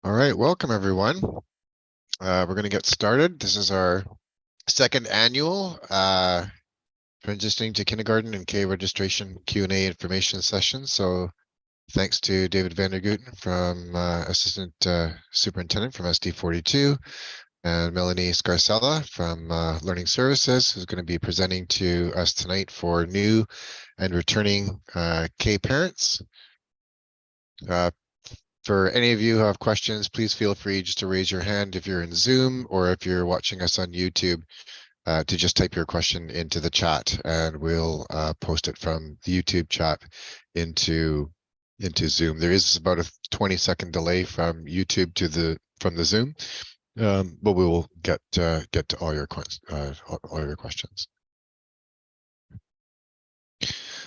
All right, welcome everyone. We're going to get started. This is our second annual transitioning to kindergarten and K registration Q&A information session. So thanks to David Vandergooten from Assistant Superintendent from SD42 and Melanie Scarcella from Learning Services, who's going to be presenting to us tonight for new and returning K parents. For any of you who have questions, please feel free just to raise your hand if you're in Zoom, or if you're watching us on YouTube, to just type your question into the chat, and we'll post it from the YouTube chat into Zoom. There is about a 20-second delay from YouTube to from the Zoom, but we will get to all your questions.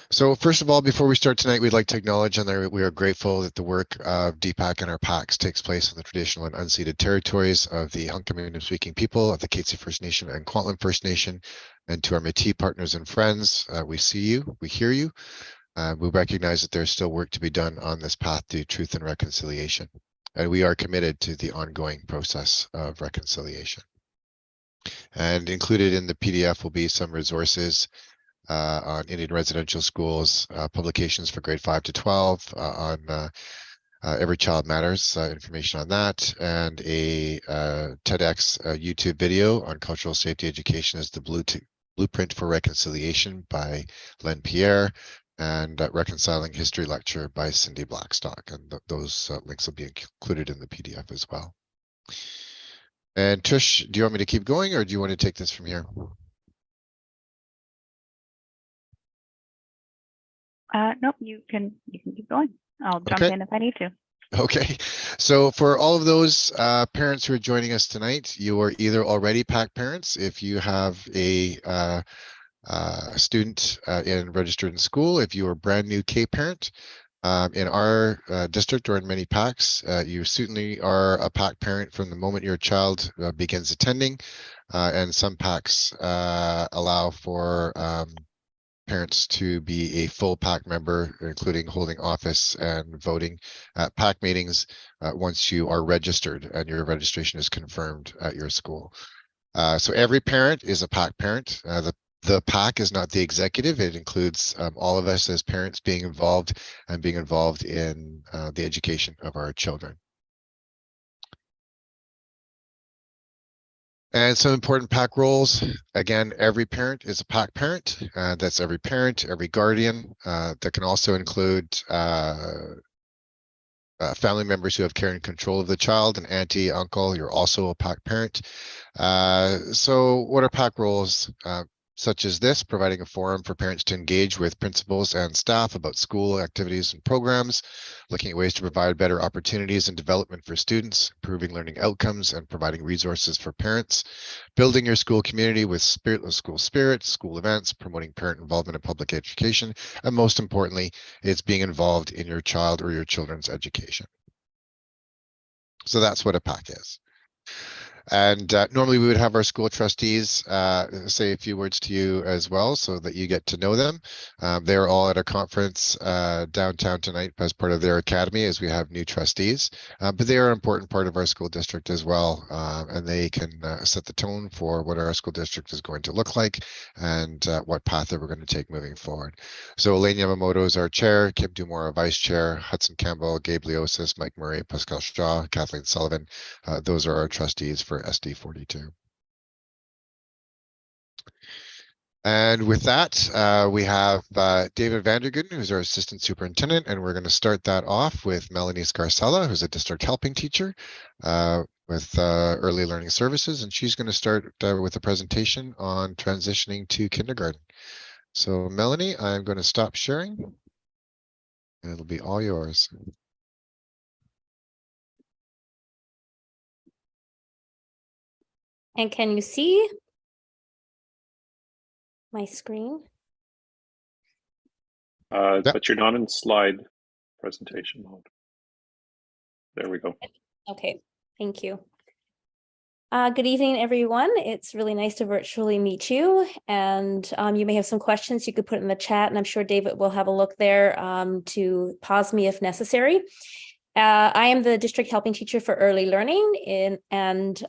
So first of all, before we start tonight, we'd like to acknowledge and we are grateful that the work of DPAC and our PACs takes place on the traditional and unceded territories of the Hunkaminam-speaking people of the Katzie First Nation and Kwantlen First Nation. And to our Métis partners and friends, we see you, we hear you. We recognize that there's still work to be done on this path to truth and reconciliation. And we are committed to the ongoing process of reconciliation. And included in the PDF will be some resources on Indian residential schools, publications for grade 5 to 12 on Every Child Matters, information on that, and a TEDx YouTube video on cultural safety education as the Blueprint for Reconciliation by Len Pierre, and Reconciling History lecture by Cindy Blackstock. And those links will be included in the PDF as well. And Tush, do you want me to keep going, or do you want to take this from here? Nope, you can keep going. I'll jump in if I need to. Okay, so for all of those parents who are joining us tonight, you are either already PAC parents if you have a student registered in school. If you are brand new K parent in our district or in many PACs, you certainly are a PAC parent from the moment your child begins attending, and some PACs allow for parents to be a full PAC member, including holding office and voting at PAC meetings once you are registered and your registration is confirmed at your school. So every parent is a PAC parent. The PAC is not the executive. It includes all of us as parents being involved in the education of our children. And some important PAC roles. Again, every parent is a PAC parent. That's every parent, every guardian. That can also include family members who have care and control of the child, an auntie, uncle. You're also a PAC parent. So what are PAC roles? Such as this, providing a forum for parents to engage with principals and staff about school activities and programs, looking at ways to provide better opportunities and development for students, improving learning outcomes, and providing resources for parents, building your school community with school spirit, school events, promoting parent involvement in public education, and most importantly, it's being involved in your child or your children's education. So that's what a PAC is. And normally we would have our school trustees say a few words to you as well so that you get to know them. They're all at a conference downtown tonight as part of their academy as we have new trustees. But they are an important part of our school district as well. And they can set the tone for what our school district is going to look like and what path that we're going to take moving forward. So Elaine Yamamoto is our chair, Kim Dumore, our vice chair, Hudson Campbell, Gabe Leosis, Mike Murray, Pascal Shaw, Kathleen Sullivan. Those are our trustees for SD42. And with that, we have David Vandergooten, who's our assistant superintendent, and we're going to start that off with Melanie Scarcella, who's a district helping teacher with early learning services, and she's going to start with a presentation on transitioning to kindergarten. So Melanie, I'm going to stop sharing, and it'll be all yours. And can you see my screen? Yep. But you're not in slide presentation mode. There we go. Okay, thank you. Good evening, everyone. It's really nice to virtually meet you. And you may have some questions you could put in the chat, and I'm sure David will have a look there to pause me if necessary. I am the district helping teacher for early learning and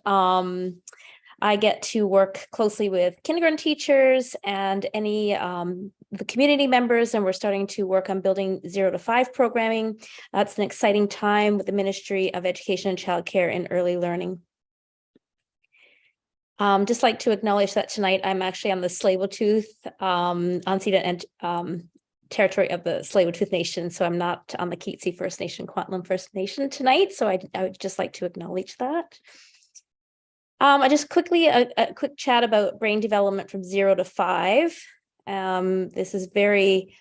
I get to work closely with kindergarten teachers and any the community members, and we're starting to work on building 0 to 5 programming. That's an exciting time with the Ministry of Education and Childcare in early learning. Just like to acknowledge that tonight I'm actually on the Tsleil-Waututh unceded territory of the Tsleil-Waututh Nation, so I'm not on the Keetsi First Nation, Kwantlen First Nation tonight. So I would just like to acknowledge that. I just quickly a quick chat about brain development from 0 to 5. This is very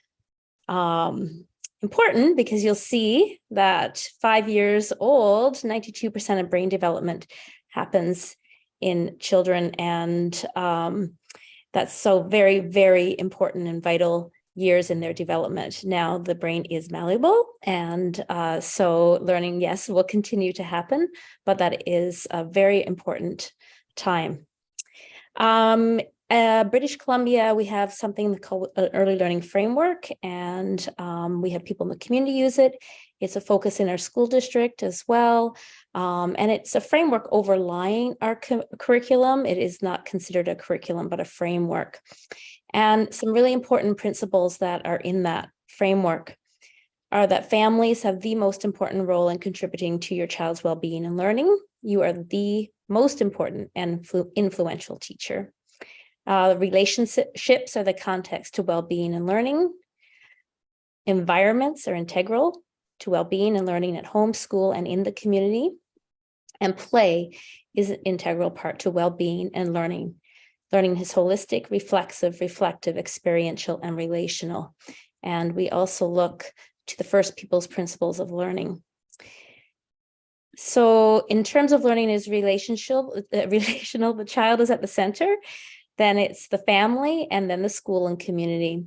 important because you'll see that 5 years old, 92% of brain development happens in children, and that's so very, very important and vital years in their development. Now the brain is malleable, and so learning, yes, will continue to happen, but that is a very important time. British Columbia, we have something called an early learning framework, and we have people in the community use it. It's a focus in our school district as well. And it's a framework overlying our curriculum. It is not considered a curriculum, but a framework. And some really important principles that are in that framework are that families have the most important role in contributing to your child's well-being and learning. You are the most important and influential teacher. Relationships are the context to well-being and learning. Environments are integral to well-being and learning at home, school, and in the community. And play is an integral part to well-being and learning. Learning is holistic, reflective, experiential, and relational. And we also look to the First Peoples principles of learning. So in terms of learning is relational, the child is at the center, then it's the family, and then the school and community.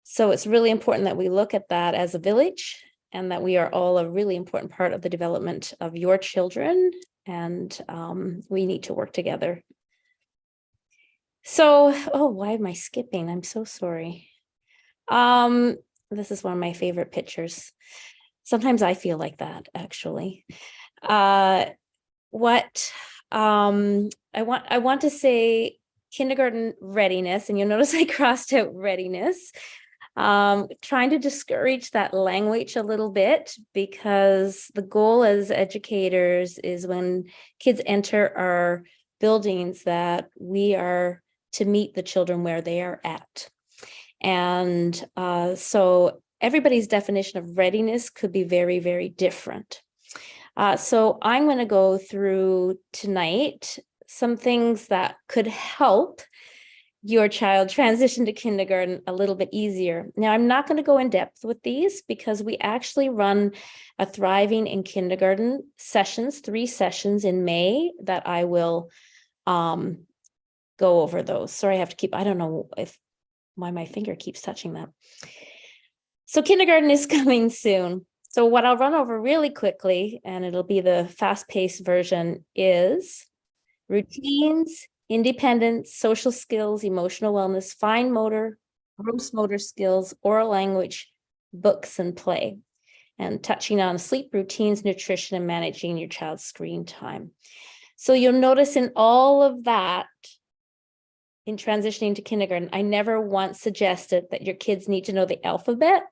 So it's really important that we look at that as a village, and that we are all a really important part of the development of your children, and we need to work together. So, oh, why am I skipping? I'm so sorry. This is one of my favorite pictures. Sometimes I feel like that, actually. I want to say kindergarten readiness, and you'll notice I crossed out readiness. Trying to discourage that language a little bit, because the goal as educators is when kids enter our buildings that we are to meet the children where they are at. And so everybody's definition of readiness could be very, very different. So I'm going to go through tonight some things that could help your child transition to kindergarten a little bit easier. Now, I'm not going to go in depth with these because we actually run a Thriving in Kindergarten sessions, 3 sessions in May that I will go over those. Sorry, I have to keep, I don't know why my finger keeps touching that. So kindergarten is coming soon. So what I'll run over really quickly, and it'll be the fast-paced version, is routines, independence, social skills, emotional wellness, fine motor, gross motor skills, oral language, books, and play, and touching on sleep routines, nutrition, and managing your child's screen time. So you'll notice in all of that, in transitioning to kindergarten, I never once suggested that your kids need to know the alphabet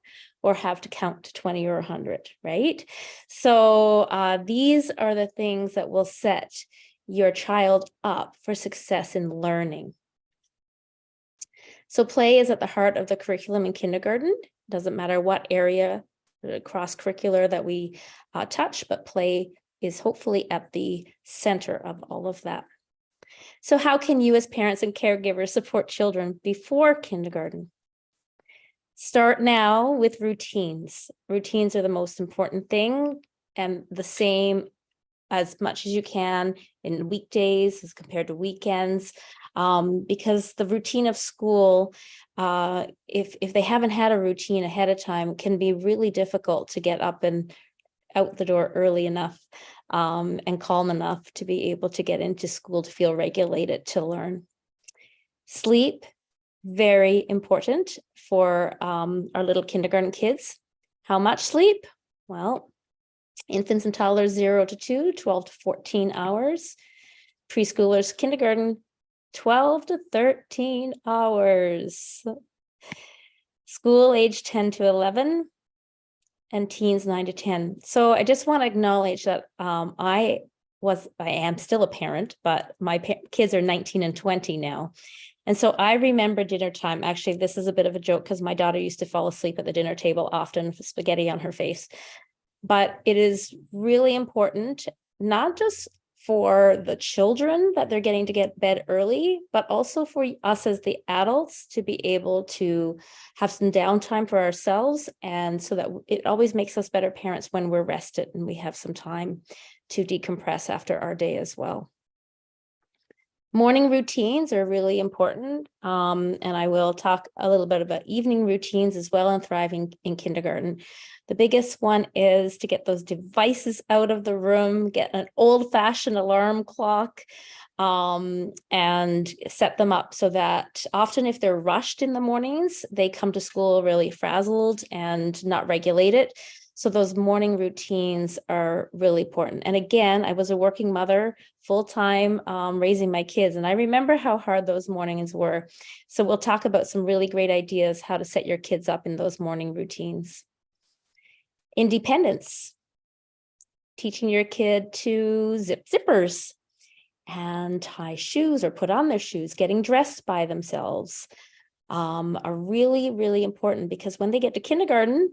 or have to count to 20 or 100, right? So these are the things that will set your child up for success in learning. So play is at the heart of the curriculum in kindergarten. Doesn't matter what area cross-curricular that we touch, but play is hopefully at the center of all of that. So how can you as parents and caregivers support children before kindergarten? Start now with routines. Routines are the most important thing, and the same as much as you can in weekdays as compared to weekends, because the routine of school, if they haven't had a routine ahead of time, can be really difficult to get up and out the door early enough and calm enough to be able to get into school to feel regulated to learn. Sleep, very important for our little kindergarten kids. How much sleep? Well, Infants and toddlers 0 to 2, 12 to 14 hours. Preschoolers, kindergarten, 12 to 13 hours. School age 10 to 11, and teens 9 to 10. So I just want to acknowledge that I am still a parent, but my kids are 19 and 20 now. And so I remember dinner time. Actually, this is a bit of a joke because my daughter used to fall asleep at the dinner table often with spaghetti on her face. But it is really important, not just for the children that they're getting to get bed early, but also for us as the adults to be able to have some downtime for ourselves. And so that it always makes us better parents when we're rested and we have some time to decompress after our day as well. Morning routines are really important. And I will talk a little bit about evening routines as well and thriving in kindergarten. The biggest one is to get those devices out of the room, get an old-fashioned alarm clock, and set them up so that often if they're rushed in the mornings, they come to school really frazzled and not regulated. So those morning routines are really important. And again, I was a working mother full-time raising my kids, and I remember how hard those mornings were. So we'll talk about some really great ideas how to set your kids up in those morning routines. Independence, teaching your kid to zip zippers and tie shoes or put on their shoes, getting dressed by themselves are really, really important, because when they get to kindergarten,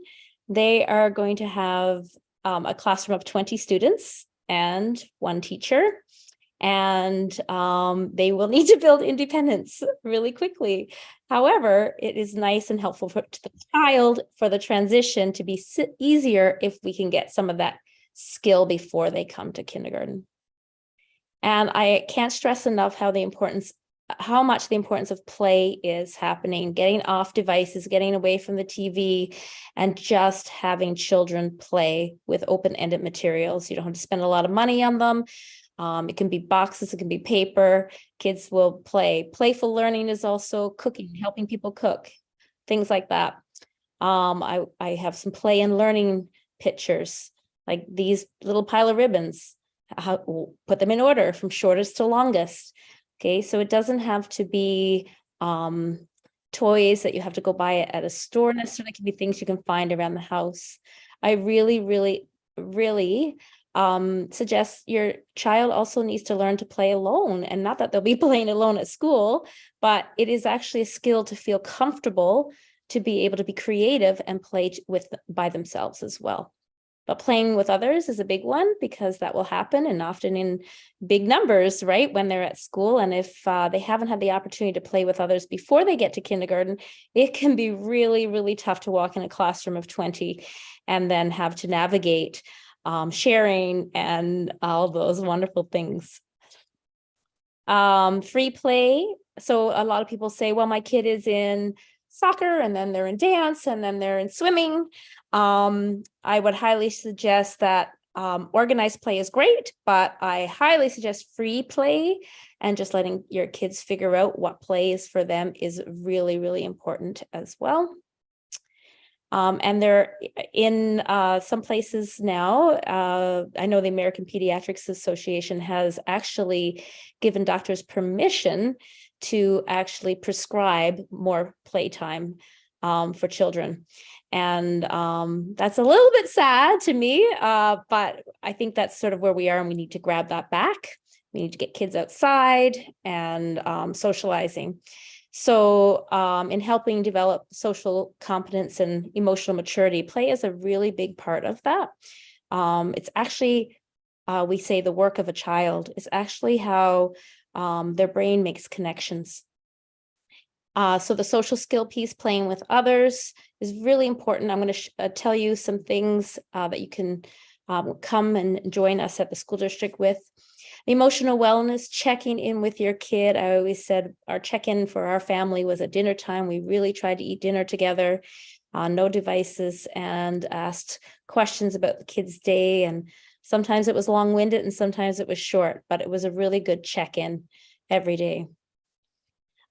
they are going to have a classroom of 20 students and one teacher, and they will need to build independence really quickly. However, it is nice and helpful to the child for the transition to be easier if we can get some of that skill before they come to kindergarten. And I can't stress enough how much the importance of play is happening, getting off devices, getting away from the TV, and just having children play with open-ended materials. You don't have to spend a lot of money on them. It can be boxes, it can be paper. Kids will play. Playful learning is also cooking, helping people cook, things like that. I have some play and learning pictures, like these little pile of ribbons. Put them in order from shortest to longest. Okay, so it doesn't have to be toys that you have to go buy at a store. Necessarily, it can be things you can find around the house. I really, really, really suggest your child also needs to learn to play alone, and not that they'll be playing alone at school, but it is actually a skill to feel comfortable, to be able to be creative and play by themselves as well. But playing with others is a big one, because that will happen, and often in big numbers, right, when they're at school. And if they haven't had the opportunity to play with others before they get to kindergarten, it can be really, really tough to walk in a classroom of 20 and then have to navigate sharing and all those wonderful things. Free play. So a lot of people say, well, my kid is in soccer, and then they're in dance, and then they're in swimming. I would highly suggest that organized play is great, but I highly suggest free play, and just letting your kids figure out what play is for them is really, really important as well. And they're in some places now. I know the American Pediatrics Association has actually given doctors permission to actually prescribe more playtime for children. And that's a little bit sad to me, but I think that's sort of where we are, and we need to grab that back. We need to get kids outside and socializing. So in helping develop social competence and emotional maturity, play is a really big part of that. It's actually, we say, the work of a child. It's actually how their brain makes connections. So the social skill piece, playing with others, is really important. I'm going to tell you some things that you can come and join us at the school district with. Emotional wellness, checking in with your kid. I always said our check-in for our family was at dinner time. We really tried to eat dinner together, no devices, and asked questions about the kid's day. And sometimes it was long-winded and sometimes it was short, but it was a really good check-in every day.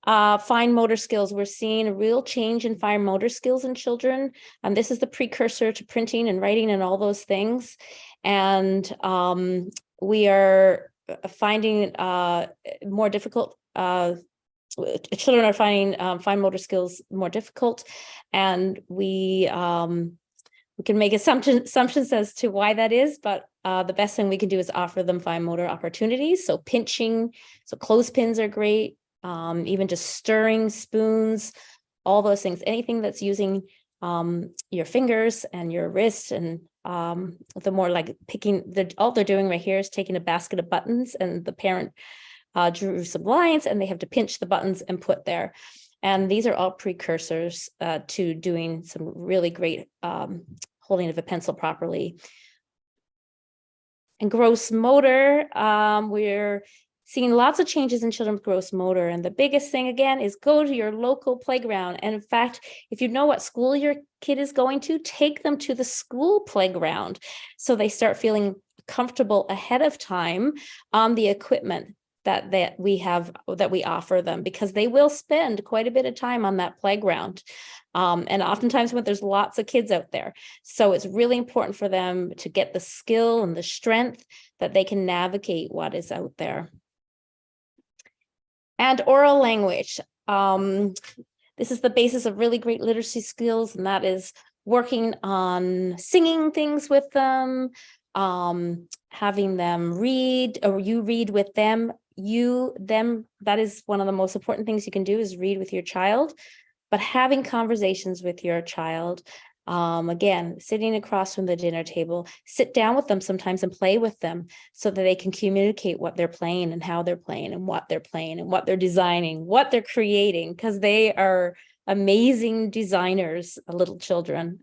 Fine motor skills. We're seeing a real change in fine motor skills in children. This is the precursor to printing and writing and all those things. And we are finding more difficult, children are finding fine motor skills more difficult, and we can make assumptions as to why that is, but the best thing we can do is offer them fine motor opportunities. So pinching, so clothespins are great, even just stirring, spoons, all those things, anything that's using your fingers and your wrist. And the more like picking, all they're doing right here is taking a basket of buttons, and the parent drew some lines, and they have to pinch the buttons and put there. And these are all precursors to doing some really great holding of a pencil properly. And gross motor, we're seeing lots of changes in children's gross motor. And the biggest thing, again, is go to your local playground. And in fact, if you know what school your kid is going to, take them to the school playground so they start feeling comfortable ahead of time on the equipment that we offer them, because they will spend quite a bit of time on that playground. And oftentimes when there's lots of kids out there. So it's really important for them to get the skill and the strength that they can navigate what is out there. And oral language. This is the basis of really great literacy skills, and that is working on singing things with them, having them read, or you read with them, them. That is one of the most important things you can do, is read with your child. But having conversations with your child, again, sitting across from the dinner table, sit down with them sometimes and play with them so that they can communicate what they're playing and how they're playing and what they're playing and what they're designing, what they're creating, because they are amazing designers, little children.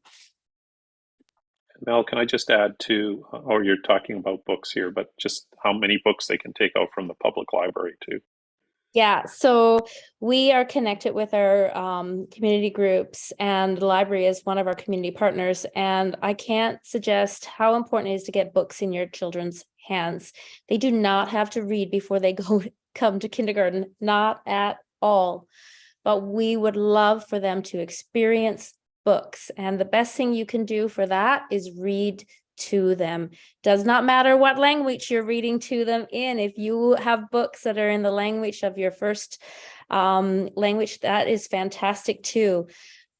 Mel, can I just add to, or you're talking about books here, but just how many books they can take out from the public library too? Yeah, so we are connected with our community groups, and the library is one of our community partners. And I can't suggest how important it is to get books in your children's hands. They do not have to read before they come to kindergarten, not at all. But we would love for them to experience books. And the best thing you can do for that is read to them. Does not matter what language you're reading to them in. If you have books that are in the language of your first language, that is fantastic too.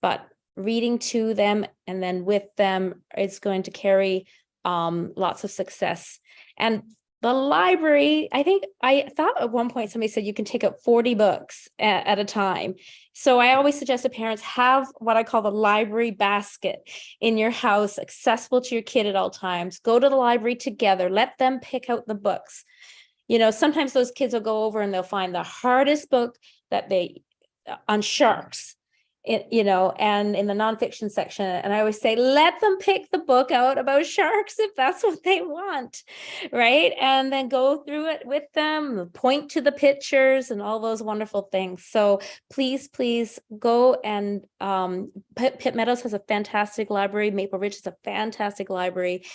But reading to them and then with them is going to carry lots of success. And the library, I thought at one point somebody said you can take out 40 books at a time. So I always suggest to parents have what I call the library basket in your house, accessible to your kid at all times. Go to the library together. Let them pick out the books. You know, sometimes those kids will go over and they'll find the hardest book that on sharks. And in the nonfiction section, and I always say, let them pick the book out about sharks if that's what they want, right? And then go through it with them, point to the pictures and all those wonderful things. So please go, and Pitt Meadows has a fantastic library. Maple Ridge is a fantastic library.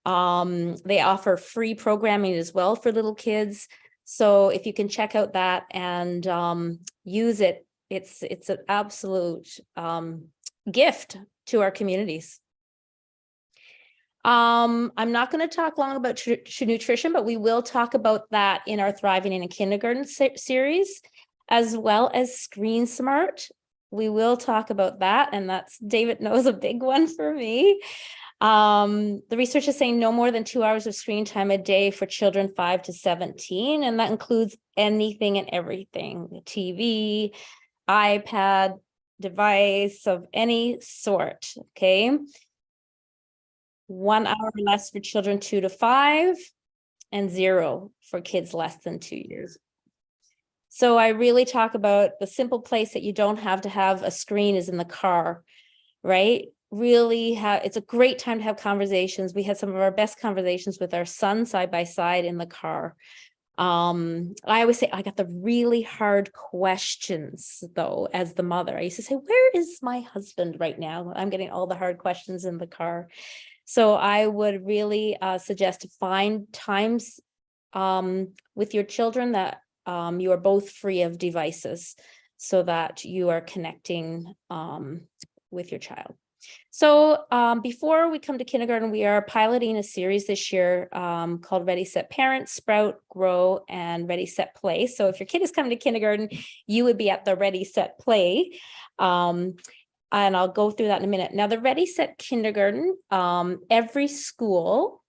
They offer free programming as well for little kids. So if you can check out that and use it, it's an absolute gift to our communities. I'm not going to talk long about nutrition, but we will talk about that in our Thriving in a Kindergarten series, as well as Screen Smart. We will talk about that, and that's, David knows, a big one for me. The research is saying no more than 2 hours of screen time a day for children 5 to 17, and that includes anything and everything, TV, iPad, device of any sort, okay? 1 hour less for children 2 to 5, and 0 for kids less than 2 years. So I really talk about the simple place that you don't have to have a screen is in the car, right? Really, it's a great time to have conversations. We had some of our best conversations with our son side by side in the car. I always say I got the really hard questions though, as the mother. I used to say, where is my husband right now? I'm getting all the hard questions in the car. So I would really suggest to find times with your children that you are both free of devices so that you are connecting with your child. So before we come to kindergarten, we are piloting a series this year called Ready, Set, Parent, Sprout, Grow, and Ready, Set, Play. So if your kid is coming to kindergarten, you would be at the Ready, Set, Play. And I'll go through that in a minute. Now, the Ready, Set, Kindergarten, every school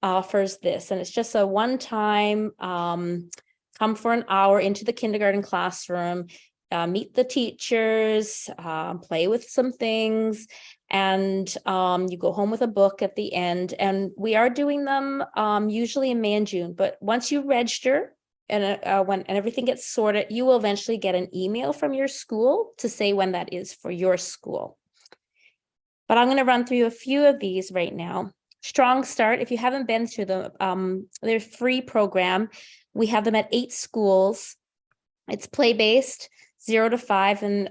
offers this, and it's just a one-time come for an hour into the kindergarten classroom, meet the teachers, play with some things, and you go home with a book at the end. And we are doing them usually in May and June, but once you register and when everything gets sorted, you will eventually get an email from your school to say when that is for your school. But I'm going to run through a few of these right now. Strong Start, if you haven't been through them, they're a free program. We have them at 8 schools. It's play-based, 0 to 5, and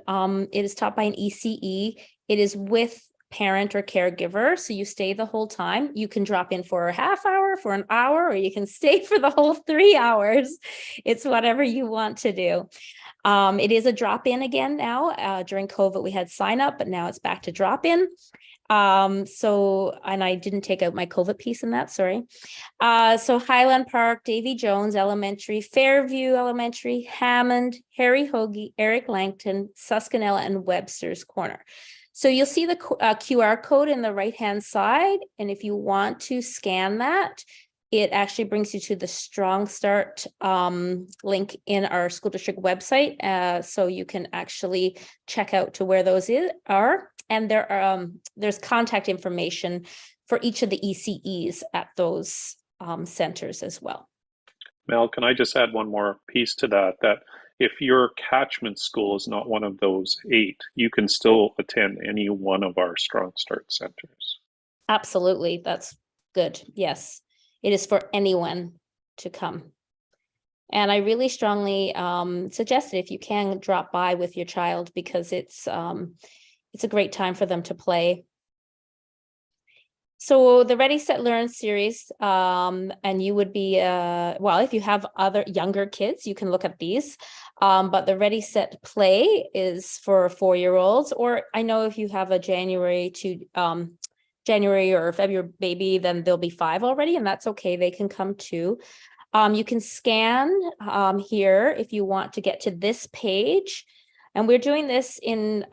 it is taught by an ECE. It is with parent or caregiver, so you stay the whole time. You can drop in for a half hour, for an hour, or you can stay for the whole 3 hours. It's whatever you want to do. It is a drop-in again now. During COVID, we had sign up, but now it's back to drop-in. And I didn't take out my COVID piece in that, sorry. So Highland Park, Davy Jones Elementary, Fairview Elementary, Hammond, Harry Hoagie, Eric Langton, Susquehanna, and Webster's Corner. So you'll see the QR code in the right-hand side. And if you want to scan that, it actually brings you to the Strong Start link in our school district website. So you can actually check out to where those are. And there are, there's contact information for each of the ECEs at those centers as well. Mel, can I just add one more piece to that? That if your catchment school is not one of those 8, you can still attend any one of our Strong Start centers. Absolutely, that's good. Yes, it is for anyone to come. And I really strongly suggest it if you can drop by with your child, because it's a great time for them to play. So the Ready, Set, Learn series, and you would be, well, if you have other younger kids, you can look at these. But the Ready, Set, Play is for 4-year-olds, or I know if you have a January or February baby, then they'll be 5 already, and that's okay. They can come too. You can scan here if you want to get to this page. And we're doing this in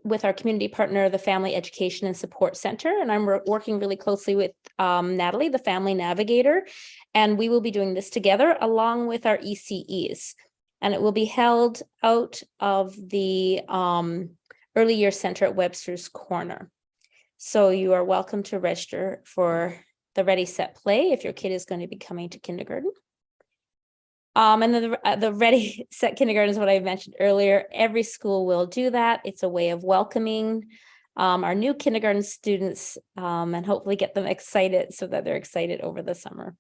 with our community partner, the Family Education and Support Center. And I'm working really closely with Natalie, the Family Navigator. And we will be doing this together along with our ECEs. And it will be held out of the Early Year Center at Webster's Corner. So you are welcome to register for the Ready, Set, Play if your kid is going to be coming to kindergarten. And then the Ready, Set, Kindergarten is what I mentioned earlier. Every school will do that. It's a way of welcoming our new kindergarten students and hopefully get them excited so that they're excited over the summer.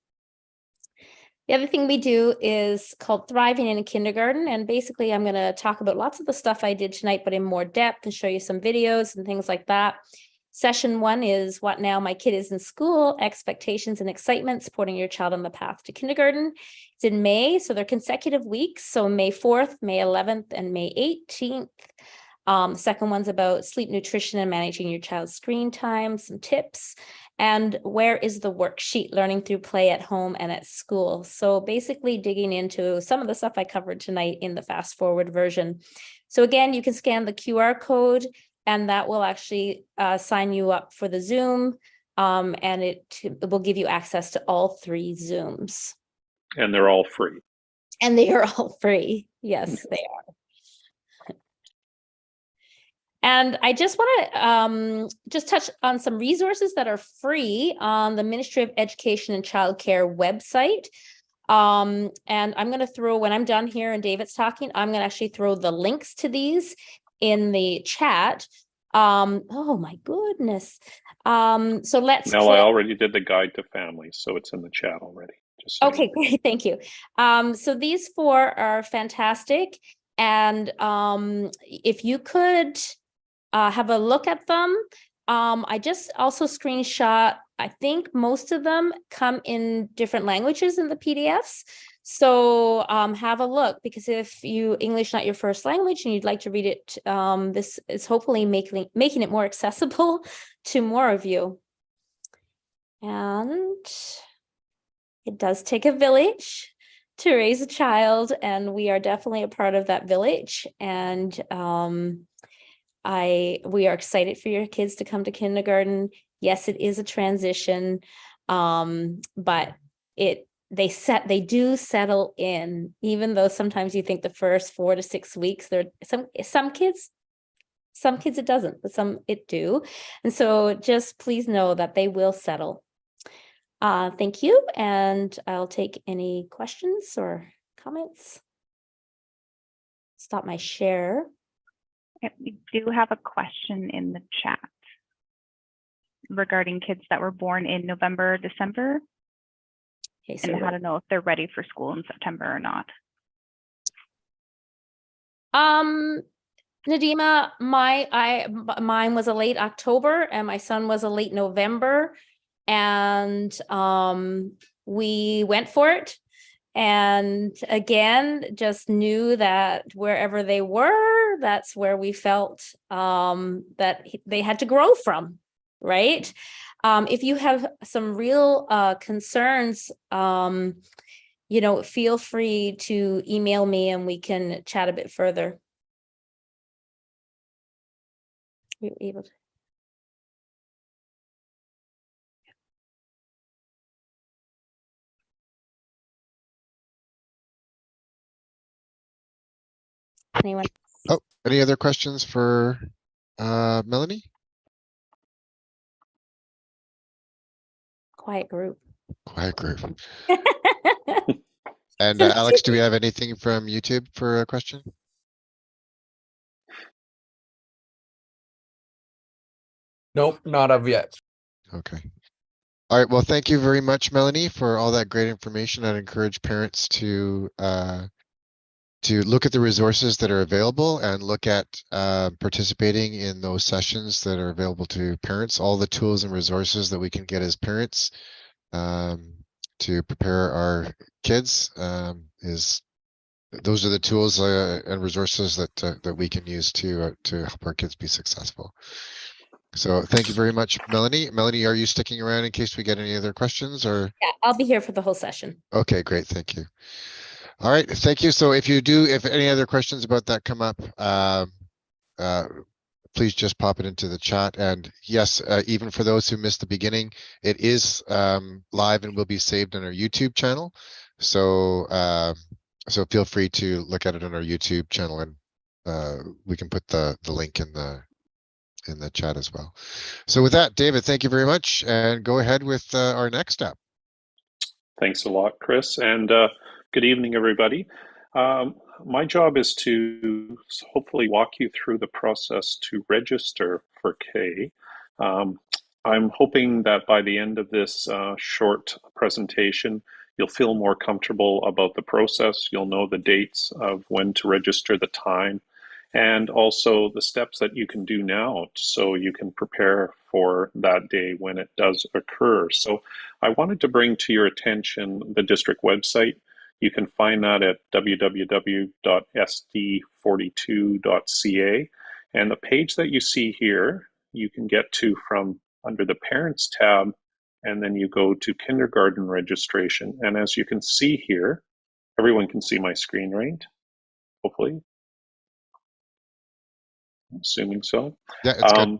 The other thing we do is called Thriving in a Kindergarten. And basically, I'm going to talk about lots of the stuff I did tonight, but in more depth, and show you some videos and things like that. Session 1 is What Now? My Kid is in School, Expectations and Excitement, Supporting Your Child on the Path to Kindergarten. It's in May, so they're consecutive weeks. So May 4th, May 11th, and May 18th. The second one's about sleep, nutrition, and managing your child's screen time, some tips. And where is the worksheet? Learning through play at home and at school. So basically digging into some of the stuff I covered tonight in the fast forward version. So again, you can scan the QR code, and that will actually sign you up for the Zoom, and it will give you access to all 3 Zooms. And they're all free. And they are all free. Yes, they are. And I just want to just touch on some resources that are free on the Ministry of Education and Childcare website. And I'm going to throw, when I'm done here and David's talking, I'm going to actually throw the links to these in the chat. Oh my goodness. So let's Mel, I already did the guide to families, so it's in the chat already. Just so okay, great, thank you. So these 4 are fantastic. And if you could have a look at them, I just also screenshot I think most of them come in different languages in the PDFs. So have a look, because if English not your first language and you'd like to read it, this is hopefully making it more accessible to more of you. And it does take a village to raise a child, and we are definitely a part of that village. And we are excited for your kids to come to kindergarten. Yes, it is a transition, but they do settle in, even though sometimes you think the first 4 to 6 weeks, there some kids it doesn't, but some it do. And so just please know that they will settle. Thank you, and I'll take any questions or comments. Stop my share. We do have a question in the chat regarding kids that were born in November, December, Okay, so and how to know if they're ready for school in September or not. Nadima, mine was a late October and my son was a late November, and we went for it. And again, just knew that wherever they were, that's where we felt that they had to grow from, right? If you have some real concerns, feel free to email me and we can chat a bit further. You're able to. Anyone? Oh, any other questions for Melanie? Quiet group. Quiet group. And Alex, do we have anything from YouTube for a question? Nope, not of yet. Okay. All right. Well, thank you very much, Melanie, for all that great information. I'd encourage parents to look at the resources that are available and look at participating in those sessions that are available to parents. All the tools and resources that we can get as parents to prepare our kids those are the tools and resources that we can use to help our kids be successful. So thank you very much, Melanie. Melanie, are you sticking around in case we get any other questions, or? Yeah, I'll be here for the whole session. Okay, great. Thank you. All right, thank you. So if any other questions about that come up, please just pop it into the chat. And yes, even for those who missed the beginning, it is live and will be saved on our YouTube channel. So so feel free to look at it on our YouTube channel, and we can put the link in the chat as well. So with that, David, thank you very much, and go ahead with our next step. Thanks a lot, Chris, and good evening, everybody. My job is to hopefully walk you through the process to register for K. I'm hoping that by the end of this short presentation, you'll feel more comfortable about the process. You'll know the dates of when to register, the time, and also the steps that you can do now so you can prepare for that day when it does occur. So I wanted to bring to your attention the district website. You can find that at www.sd42.ca. And the page that you see here, you can get to from under the Parents tab, and then you go to kindergarten registration. And as you can see here, everyone can see my screen, right? Hopefully. I'm assuming so. Yeah, it's good.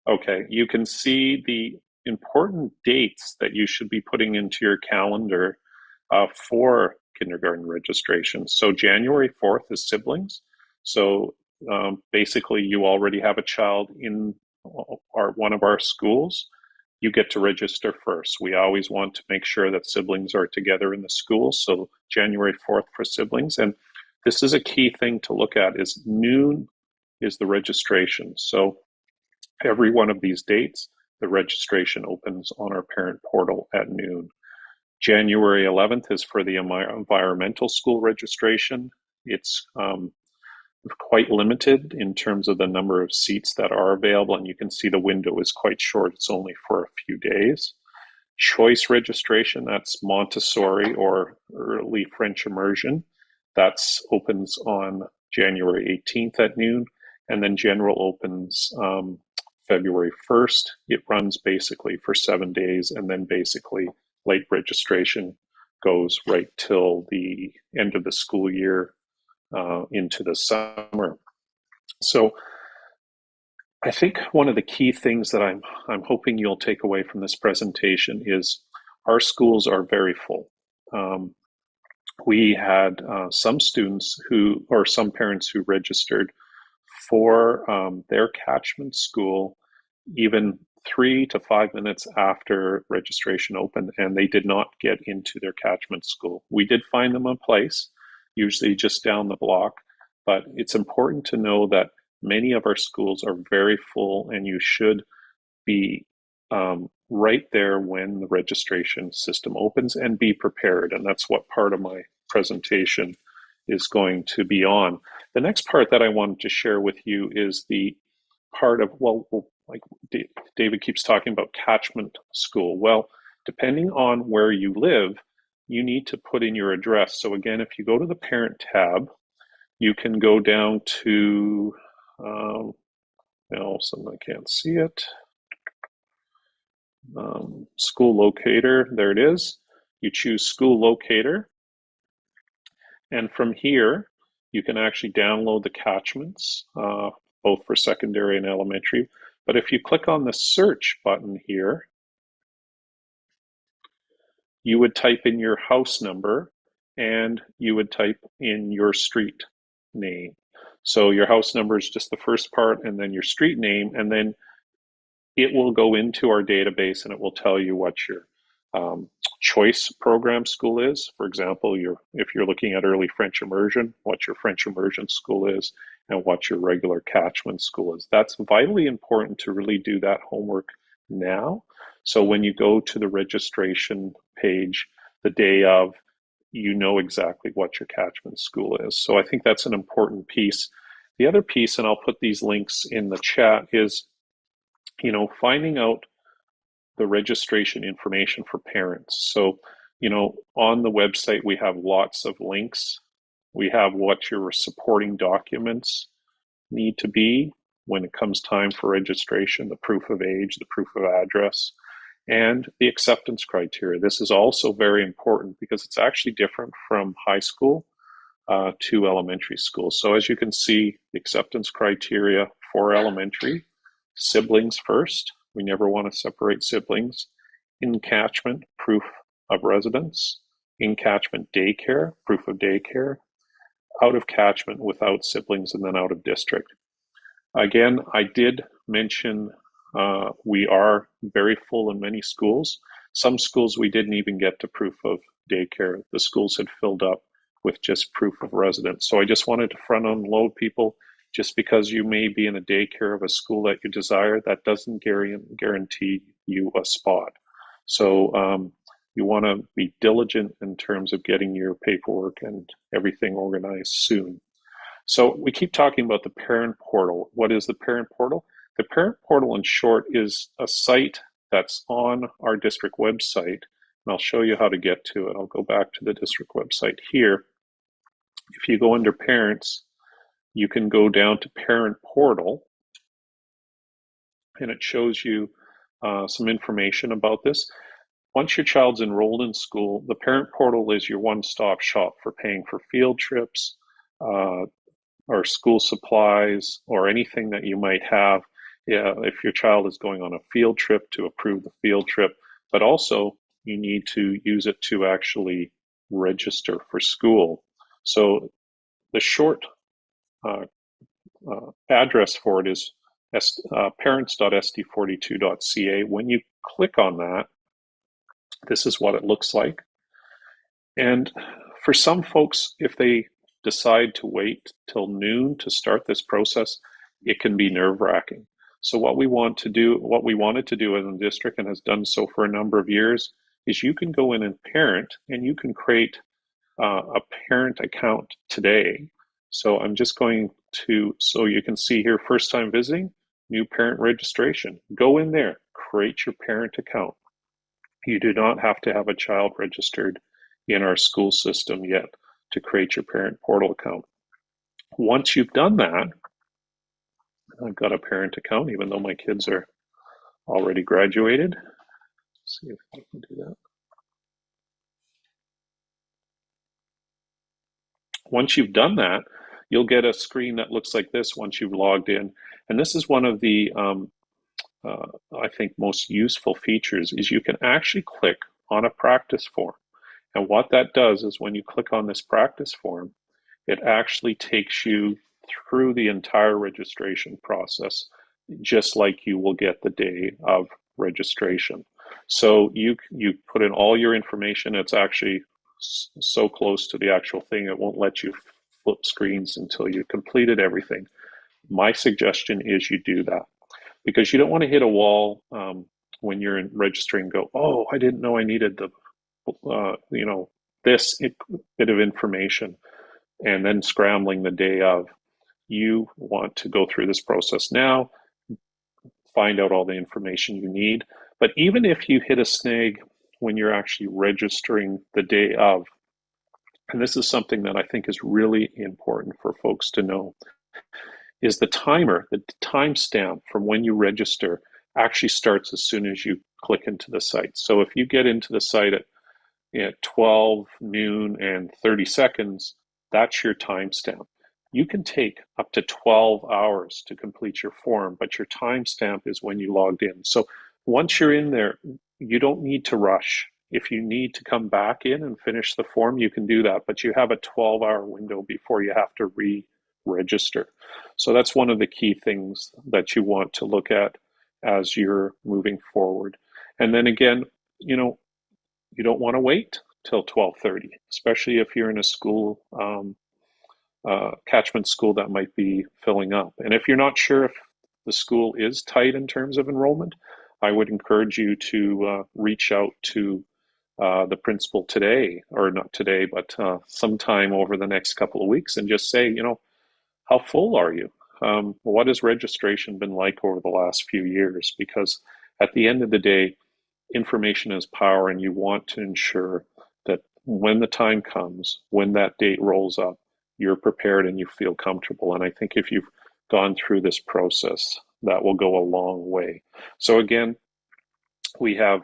Okay, you can see the important dates that you should be putting into your calendar for kindergarten registration. So January 4th is siblings. So basically you already have a child in one of our schools. You get to register first. We always want to make sure that siblings are together in the school. So January 4th for siblings. And this is a key thing to look at, is noon is the registration. So every one of these dates, the registration opens on our parent portal at noon. January 11th is for the environmental school registration. It's quite limited in terms of the number of seats that are available, and you can see the window is quite short. It's only for a few days. Choice registration, that's Montessori or early French immersion. That's opens on January 18th at noon. And then general opens February 1st. It runs basically for 7 days, and then basically late registration goes right till the end of the school year into the summer. So I think one of the key things that I'm hoping you'll take away from this presentation is our schools are very full. We had some students who, or some parents who registered for their catchment school even 3 to 5 minutes after registration opened, and they did not get into their catchment school. We did find them a place, usually just down the block, but it's important to know that many of our schools are very full, and you should be right there when the registration system opens and be prepared. And that's what part of my presentation is going to be on. The next part that I wanted to share with you is the part of, well, like David keeps talking about catchment school. Well, depending on where you live, you need to put in your address. So again, if you go to the parent tab, you can go down to, I can't see it. School locator, there it is. You choose school locator. And from here, you can actually download the catchments, both for secondary and elementary. But if you click on the search button here, you would type in your house number and you would type in your street name. So your house number is just the first part, and then your street name, and then it will go into our database and it will tell you what your choice program school is. For example, if you're looking at early French immersion, what your French immersion school is and what your regular catchment school is. That's vitally important to really do that homework now. So when you go to the registration page the day of, you know exactly what your catchment school is. So I think that's an important piece. The other piece, and I'll put these links in the chat, is finding out the registration information for parents. So, on the website, we have lots of links. We have what your supporting documents need to be when it comes time for registration, the proof of age, the proof of address, and the acceptance criteria. This is also very important because it's actually different from high school to elementary school. So as you can see, the acceptance criteria for elementary: siblings first. We never want to separate siblings. In catchment, proof of residence. In catchment, daycare, proof of daycare. Out of catchment, without siblings, and then out of district. Again, I did mention we are very full in many schools. Some schools we didn't even get to proof of daycare. The schools had filled up with just proof of residence. So I just wanted to front unload people. Just because you may be in a daycare of a school that you desire, that doesn't guarantee you a spot. So you want to be diligent in terms of getting your paperwork and everything organized soon. So we keep talking about the parent portal. What is the parent portal? The parent portal, in short, is a site that's on our district website. And I'll show you how to get to it. I'll go back to the district website here. If you go under parents, you can go down to parent portal, and it shows you some information about this. Once your child's enrolled in school, the parent portal is your one-stop shop for paying for field trips, or school supplies, or anything that you might have. If your child is going on a field trip, to approve the field trip, but also you need to use it to actually register for school. So the short address for it is parents.sd42.ca. When you click on that, this is what it looks like. And for some folks, if they decide to wait till noon to start this process, it can be nerve-wracking. So what we wanted to do in the district, and has done so for a number of years, is you can go in and parent, and you can create a parent account today. So I'm just going to, so you can see here, first time visiting, new parent registration. Go in there, create your parent account. You do not have to have a child registered in our school system yet to create your parent portal account. Once you've done that, I've got a parent account, even though my kids are already graduated. Let's see if I can do that. Once you've done that, you'll get a screen that looks like this once you've logged in. And this is one of the, I think, most useful features is you can actually click on a practice form. And what that does is when you click on this practice form, it actually takes you through the entire registration process, just like you will get the day of registration. So you put in all your information. It's actually so close to the actual thing, it won't let you flip screens until you've completed everything. My suggestion is you do that, because you don't want to hit a wall when you're in registering and go, oh, I didn't know I needed the, this bit of information, and then scrambling the day of. You want to go through this process now, find out all the information you need. But even if you hit a snag when you're actually registering the day of, and this is something that I think is really important for folks to know, is the timer, the timestamp from when you register actually starts as soon as you click into the site. So if you get into the site at 12 noon and 30 seconds, that's your timestamp. You can take up to 12 hours to complete your form, but your timestamp is when you logged in. So once you're in there, you don't need to rush. If you need to come back in and finish the form, you can do that, but you have a 12-hour window before you have to re-register. So that's one of the key things that you want to look at as you're moving forward. And then again, you don't want to wait till 12:30, especially if you're in a school, catchment school that might be filling up. And if you're not sure if the school is tight in terms of enrollment, I would encourage you to reach out to the principal today, or not today, but sometime over the next couple of weeks, and just say, how full are you? What has registration been like over the last few years? Because at the end of the day, information is power, and you want to ensure that when the time comes, when that date rolls up, you're prepared and you feel comfortable. And I think if you've gone through this process, that will go a long way. So again, we have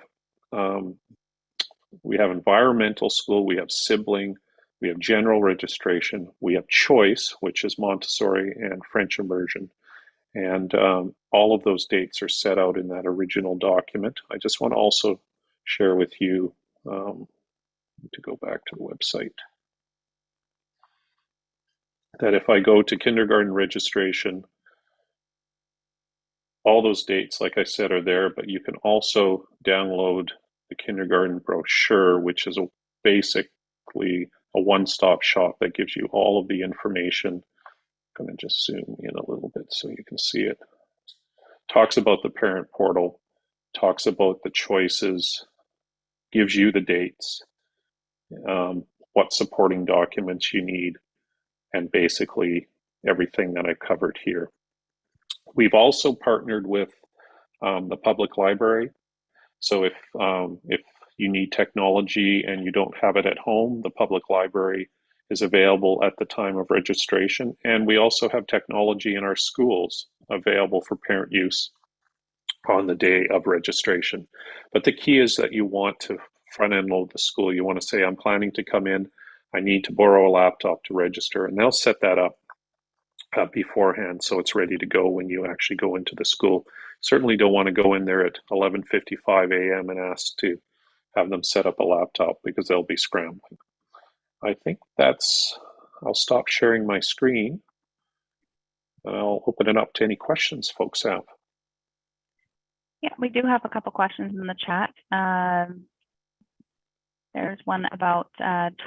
environmental school, we have sibling, we have general registration, we have choice, which is Montessori and French immersion. And all of those dates are set out in that original document. I just want to also share with you, to go back to the website, that if I go to kindergarten registration, all those dates, like I said, are there, but you can also download the kindergarten brochure, which is basically a one-stop shop that gives you all of the information. I'm going to just zoom in a little bit so you can see it. Talks about the parent portal, talks about the choices, gives you the dates, what supporting documents you need, and basically everything that I've covered here. We've also partnered with the public library. So if you need technology and you don't have it at home, the public library is available at the time of registration. And we also have technology in our schools available for parent use on the day of registration. But the key is that you want to front-end load the school. You want to say, I'm planning to come in, I need to borrow a laptop to register, and they'll set that up beforehand so it's ready to go when you actually go into the school. Certainly don't want to go in there at 11:55 a.m. and ask to have them set up a laptop, because they'll be scrambling. I think I'll stop sharing my screen and I'll open it up to any questions folks have. Yeah, we do have a couple questions in the chat. There's one about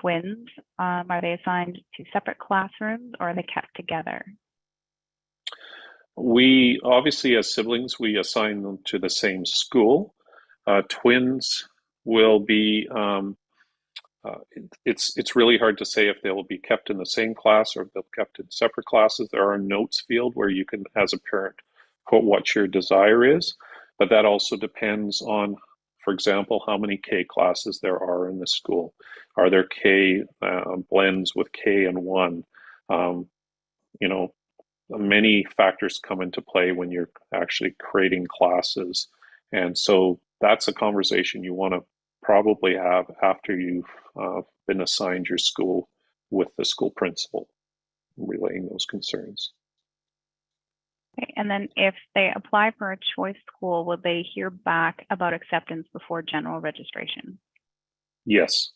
twins. Are they assigned to separate classrooms, or are they kept together? We obviously, as siblings, we assign them to the same school. Twins will be, it's really hard to say if they will be kept in the same class or if they'll be kept in separate classes. There are a notes field where you can, as a parent, put what your desire is, but that also depends on For example, how many K classes there are in the school. Are there K blends with K and 1? You know, many factors come into play when you're actually creating classes. And so that's a conversation you want to probably have after you've been assigned your school with the school principal, relaying those concerns. Okay, and then if they apply for a choice school, will they hear back about acceptance before general registration? Yes.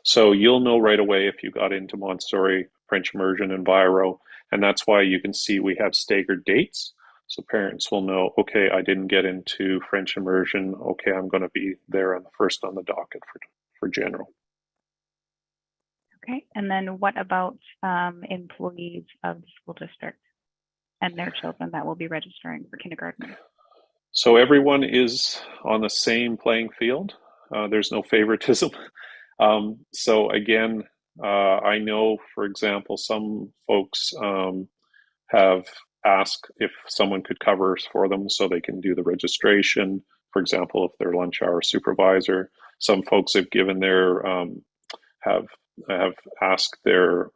So you'll know right away if you got into Montessori, French immersion, and Viro, and that's why you can see we have staggered dates. So parents will know, okay, I didn't get into French immersion. Okay, I'm going to be there on the first on the docket for general. Okay, and then what about employees of the school district and their children that will be registering for kindergarten? So everyone is on the same playing field. There's no favoritism. So again, I know, for example, some folks have asked if someone could cover for them so they can do the registration. For example, if they're lunch hour supervisor. Some folks have given their have asked their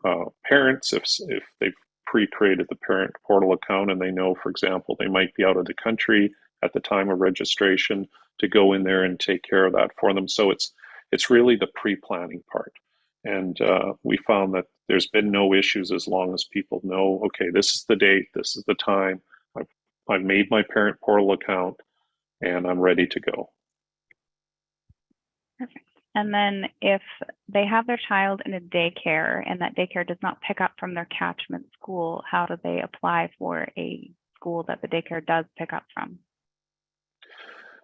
parents if they've pre-created the parent portal account and they know, for example, they might be out of the country at the time of registration, to go in there and take care of that for them. So it's really the pre-planning part. And we found that there's been no issues as long as people know, okay, this is the date, this is the time, I've made my parent portal account, and I'm ready to go. Perfect. And then if they have their child in a daycare and that daycare does not pick up from their catchment school, how do they apply for a school that the daycare does pick up from?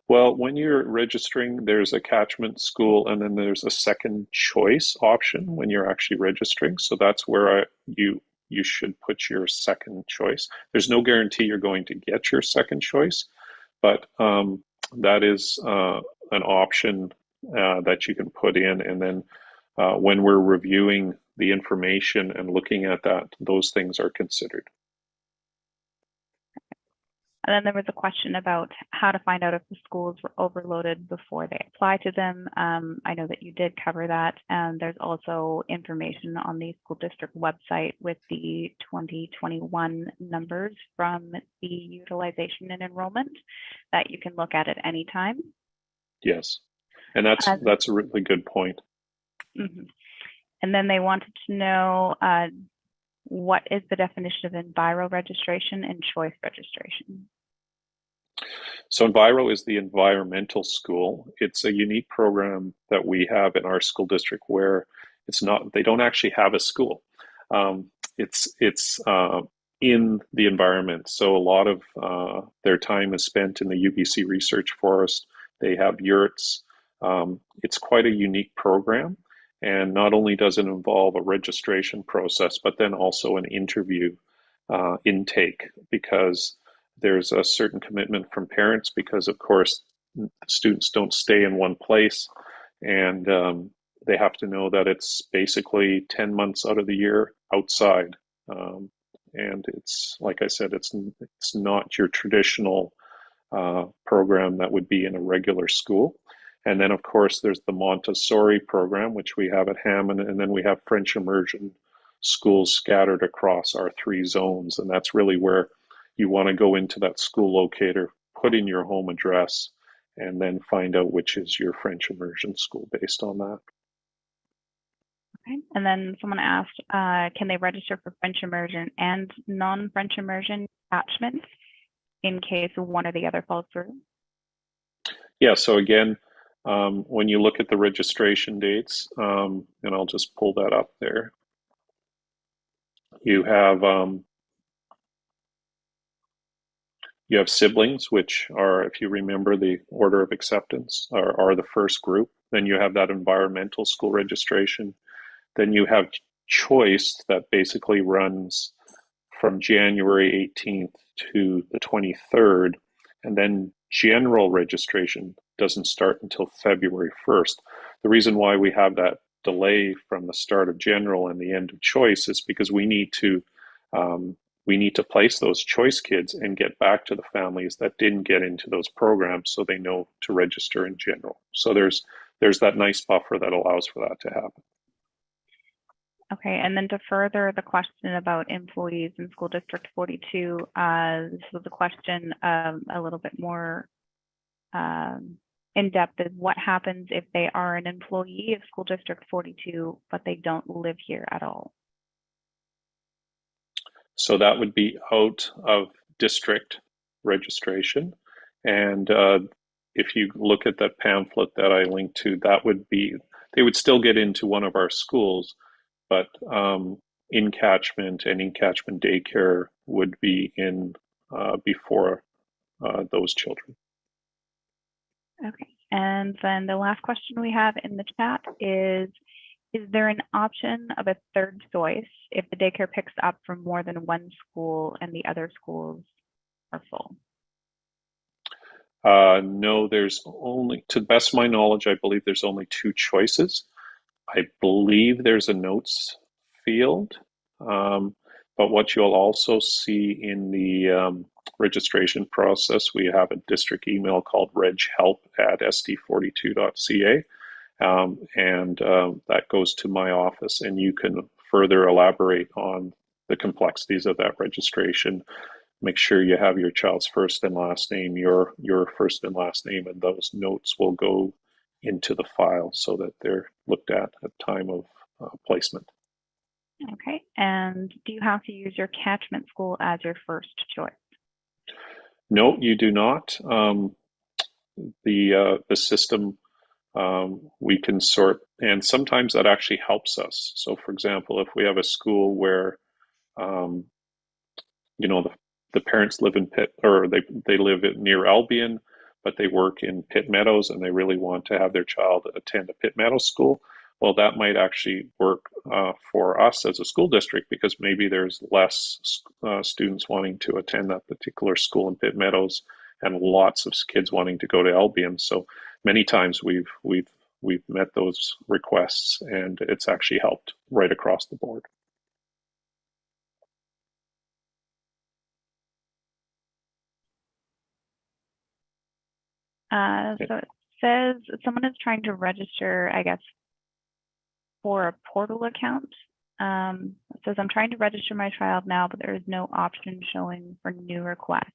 Well, when you're registering, there's a catchment school and then there's a second choice option when you're actually registering. So that's where you should put your second choice. There's no guarantee you're going to get your second choice, but that is an option that you can put in. And then when we're reviewing the information and looking at that, those things are considered. And then there was a question about how to find out if the schools were overloaded before they apply to them. I know that you did cover that. And there's also information on the school district website with the 2021 numbers from the utilization and enrollment that you can look at any time. Yes, and that's a really good point. Mm-hmm. And then they wanted to know what is the definition of Enviro registration and choice registration? So Enviro is the environmental school. It's a unique program that we have in our school district where they don't actually have a school. It's in the environment. So a lot of their time is spent in the UBC Research Forest. They have yurts. It's quite a unique program. And not only does it involve a registration process, but then also an interview intake, because there's a certain commitment from parents because, of course, students don't stay in one place, and they have to know that it's basically 10 months out of the year outside. And it's, like I said, it's not your traditional program that would be in a regular school. And then, of course, there's the Montessori program, which we have at Hammond, and then we have French immersion schools scattered across our 3 zones. And that's really where you want to go into that school locator, put in your home address, and then find out which is your French immersion school based on that. Okay. And then someone asked, can they register for French immersion and non-French immersion attachment in case one or the other falls through? Yeah, so again, when you look at the registration dates, and I'll just pull that up there, you have siblings, which are, if you remember, the order of acceptance are the first group. Then you have that environmental school registration. Then you have choice that basically runs from January 18th to the 23rd. And then general registration doesn't start until February 1st. The reason why we have that delay from the start of general and the end of choice is because we need to we need to place those choice kids and get back to the families that didn't get into those programs so they know to register in general. So there's that nice buffer that allows for that to happen. Okay, and then to further the question about employees in School District 42, this was a question a little bit more in depth is what happens if they are an employee of School District 42, but they don't live here at all? So that would be out of district registration. And if you look at that pamphlet that I linked to, that would be, they would still get into one of our schools, but in catchment and in catchment daycare would be in before those children. Okay, and then the last question we have in the chat is there an option of a third choice if the daycare picks up from more than one school and the other schools are full? No, there's only, to the best of my knowledge, I believe there's only two choices. I believe there's a notes field, but what you'll also see in the registration process, we have a district email called reghelp@sd42.ca. And that goes to my office, and you can further elaborate on the complexities of that registration. Make sure you have your child's first and last name, your first and last name, and those notes will go into the file so that they're looked at time of placement. Okay, and do you have to use your catchment school as your first choice? No, you do not. The system, we can sort, and sometimes that actually helps us. So for example, if we have a school where you know, the parents live in Pitt, or they live near Albion, but they work in Pitt Meadows and they really want to have their child attend a Pitt Meadows school. Well, that might actually work for us as a school district, because maybe there's less students wanting to attend that particular school in Pitt Meadows and lots of kids wanting to go to Albion. So many times we've met those requests, and it's actually helped right across the board. So it says someone is trying to register, I guess, for a portal account. It says, I'm trying to register my child now, but there is no option showing for new requests.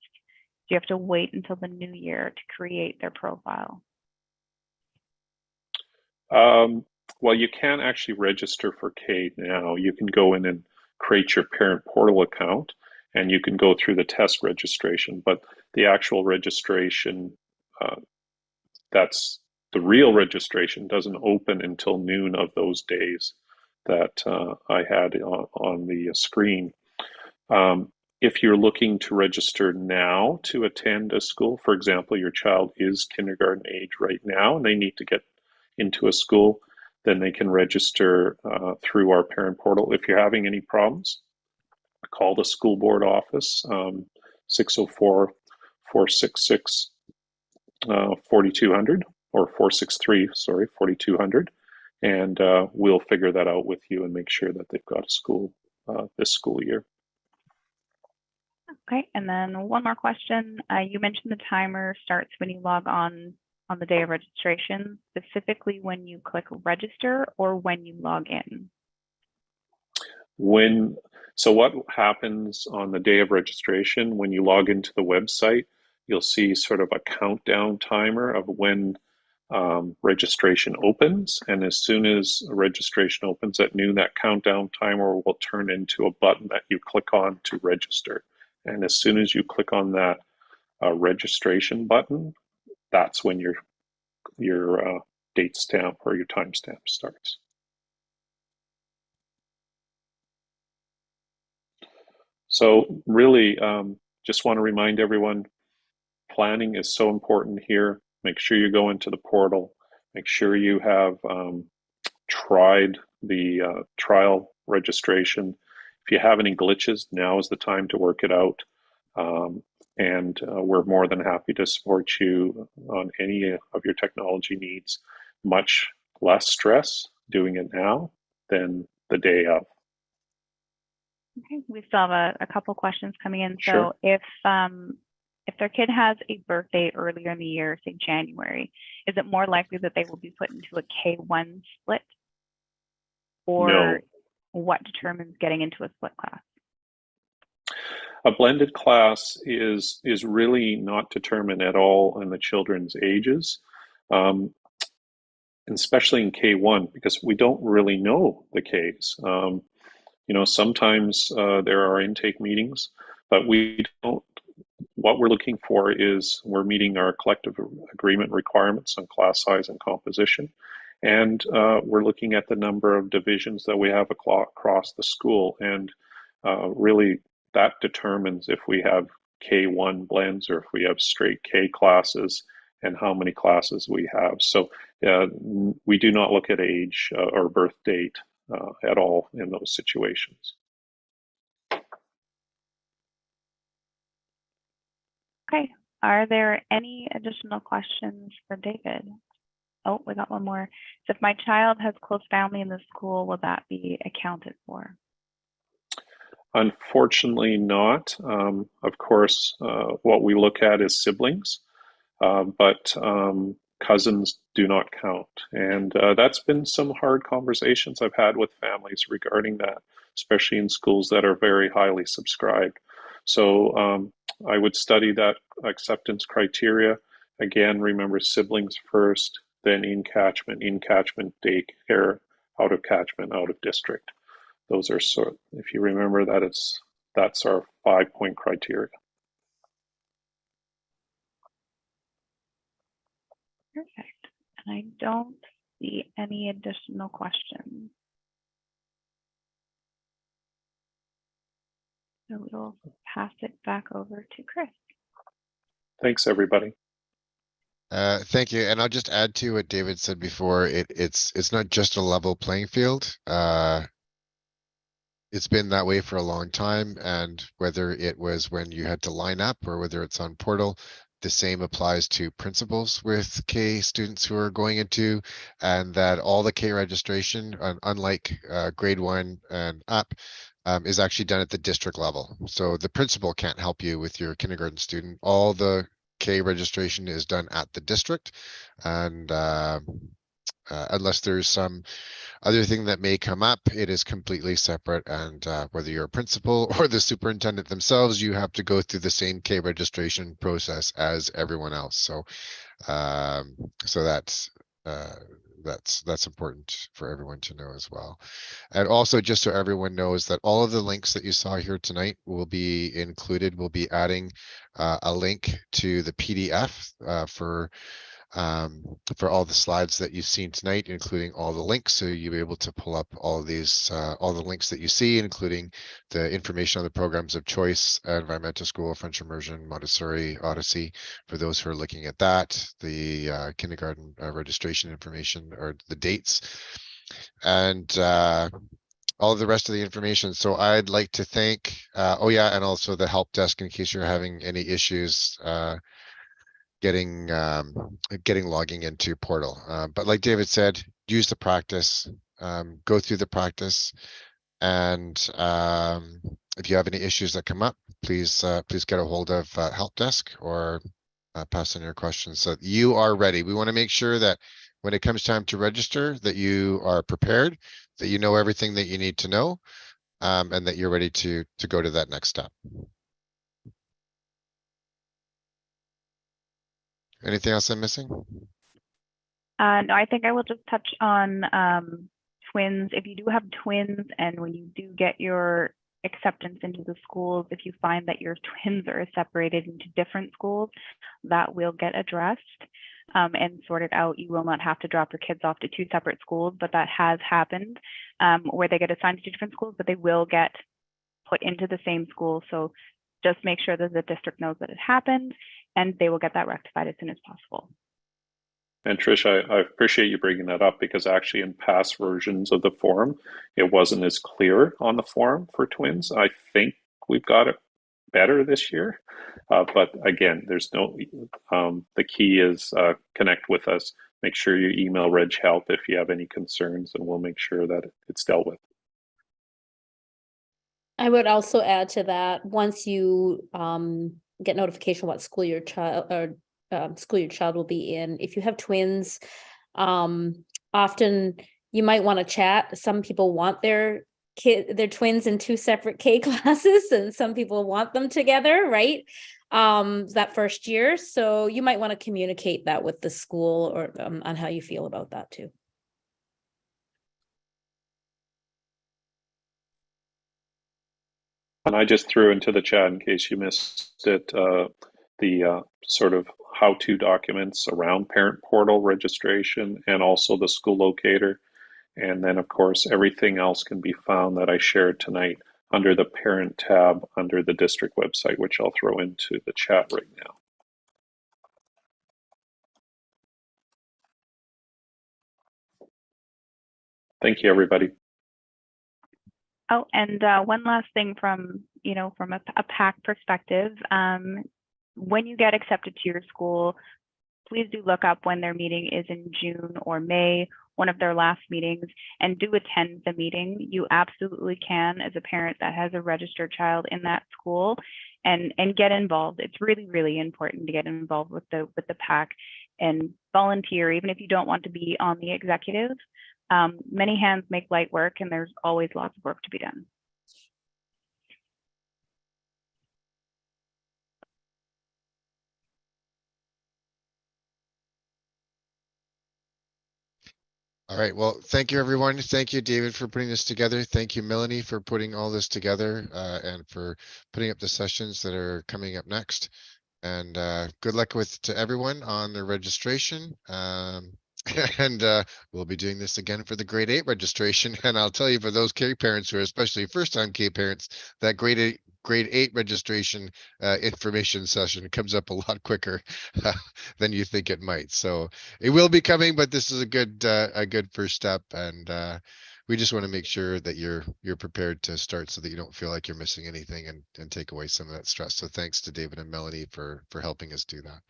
Do you have to wait until the new year to create their profile? Well, you can actually register for CADE now. You can go in and create your parent portal account, and you can go through the test registration, but the actual registration, that's the real registration, doesn't open until noon of those days that I had on the screen. If you're looking to register now to attend a school, for example, your child is kindergarten age right now and they need to get into a school, then they can register through our parent portal. If you're having any problems, call the school board office, 604-466-4200, or 463, sorry, 4200, and we'll figure that out with you and make sure that they've got a school this school year. Okay, and then one more question. You mentioned the timer starts when you log on the day of registration, specifically when you click register or when you log in? So what happens on the day of registration, when you log into the website, you'll see sort of a countdown timer of when registration opens. And as soon as registration opens at noon, that countdown timer will turn into a button that you click on to register. And as soon as you click on that registration button, that's when your date stamp or your timestamp starts. So really, just want to remind everyone, planning is so important here. Make sure you go into the portal. Make sure you have tried the trial registration. If you have any glitches, now is the time to work it out. And we're more than happy to support you on any of your technology needs. Much less stress doing it now than the day of. Okay, we still have a couple questions coming in. Sure. So if their kid has a birthday earlier in the year, say January, is it more likely that they will be put into a K1 split? Or No. what determines getting into a split class? A blended class is really not determined at all in the children's ages, especially in K1, because we don't really know the Ks. You know, sometimes there are intake meetings, but we don't. What we're looking for is we're meeting our collective agreement requirements on class size and composition, and we're looking at the number of divisions that we have across the school, and really that determines if we have K1 blends or if we have straight K classes and how many classes we have. So we do not look at age or birth date at all in those situations. Okay, are there any additional questions for David? Oh, we got one more. So if my child has close family in the school, will that be accounted for? Unfortunately not. Of course, what we look at is siblings, but cousins do not count. And that's been some hard conversations I've had with families regarding that, especially in schools that are very highly subscribed. So I would study that acceptance criteria. Again, remember siblings first, then in catchment, daycare, out of catchment, out of district. Those are if you remember that, that's our 5-point criteria. Perfect. And I don't see any additional questions. So we'll pass it back over to Chris. Thanks, everybody. Thank you. And I'll just add to what David said before. It's not just a level playing field. It's been that way for a long time, and whether it was when you had to line up or whether it's on portal, the same applies to principals with K students who are going into, and that all the K registration, unlike grade 1 and up, is actually done at the district level. So the principal can't help you with your kindergarten student. All the K registration is done at the district, and unless there's some other thing that may come up, it is completely separate, and whether you're a principal or the superintendent themselves, you have to go through the same K registration process as everyone else. So so that's important for everyone to know as well. And also, just so everyone knows, that all of the links that you saw here tonight will be included. We'll be adding a link to the PDF for all the slides that you've seen tonight, including all the links. So you'll be able to pull up all these, all the links that you see, including the information on the programs of choice, environmental school, French immersion, Montessori, Odyssey, for those who are looking at that, the kindergarten registration information or the dates, and all of the rest of the information. So I'd like to thank, oh yeah, and also the help desk in case you're having any issues getting logging into portal. But like David said, use the practice, go through the practice, and if you have any issues that come up, please get a hold of help desk or pass on your questions so that you are ready. We want to make sure that when it comes time to register, that you are prepared, that you know everything that you need to know, and that you're ready to go to that next step. Anything else I'm missing? No, I think I will just touch on twins. If you do have twins, and when you do get your acceptance into the schools, if you find that your twins are separated into different schools, that will get addressed and sorted out. You will not have to drop your kids off to 2 separate schools, but that has happened where they get assigned to different schools, but they will get put into the same school. So just make sure that the district knows that it happened, and they will get that rectified as soon as possible. And Trish, I appreciate you bringing that up, because actually in past versions of the forum, it wasn't as clear on the forum for twins. I think we've got it better this year. But again, there's no, the key is connect with us. Make sure you email Reg Help if you have any concerns, and we'll make sure that it's dealt with. I would also add to that, once you get notification what school your child will be in, if you have twins, often you might want to chat. Some people want their twins in 2 separate K classes, and some people want them together, right? That first year. So you might want to communicate that with the school, or on how you feel about that too. And I just threw into the chat, in case you missed it, the sort of how-to documents around parent portal registration and also the school locator. And then, of course, everything else can be found that I shared tonight under the parent tab under the district website, which I'll throw into the chat right now. Thank you, everybody. Oh, and one last thing from, from a PAC perspective, when you get accepted to your school, please do look up when their meeting is in June or May, one of their last meetings, and do attend the meeting. You absolutely can, as a parent that has a registered child in that school, and get involved. It's really, really important to get involved with the PAC and volunteer, even if you don't want to be on the executive. Many hands make light work, and there's always lots of work to be done. All right. Well, thank you, everyone. Thank you, David, for putting this together. Thank you, Melanie, for putting all this together and for putting up the sessions that are coming up next. And good luck to everyone on their registration. And we'll be doing this again for the grade 8 registration. And I'll tell you, for those K parents who are especially first-time K parents, that grade 8 registration information session comes up a lot quicker than you think it might. So it will be coming, but this is a good first step. And we just want to make sure that you're prepared to start, so that you don't feel like you're missing anything, and take away some of that stress. So thanks to David and Melanie for helping us do that.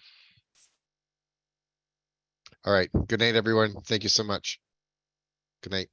All right. Good night, everyone. Thank you so much. Good night.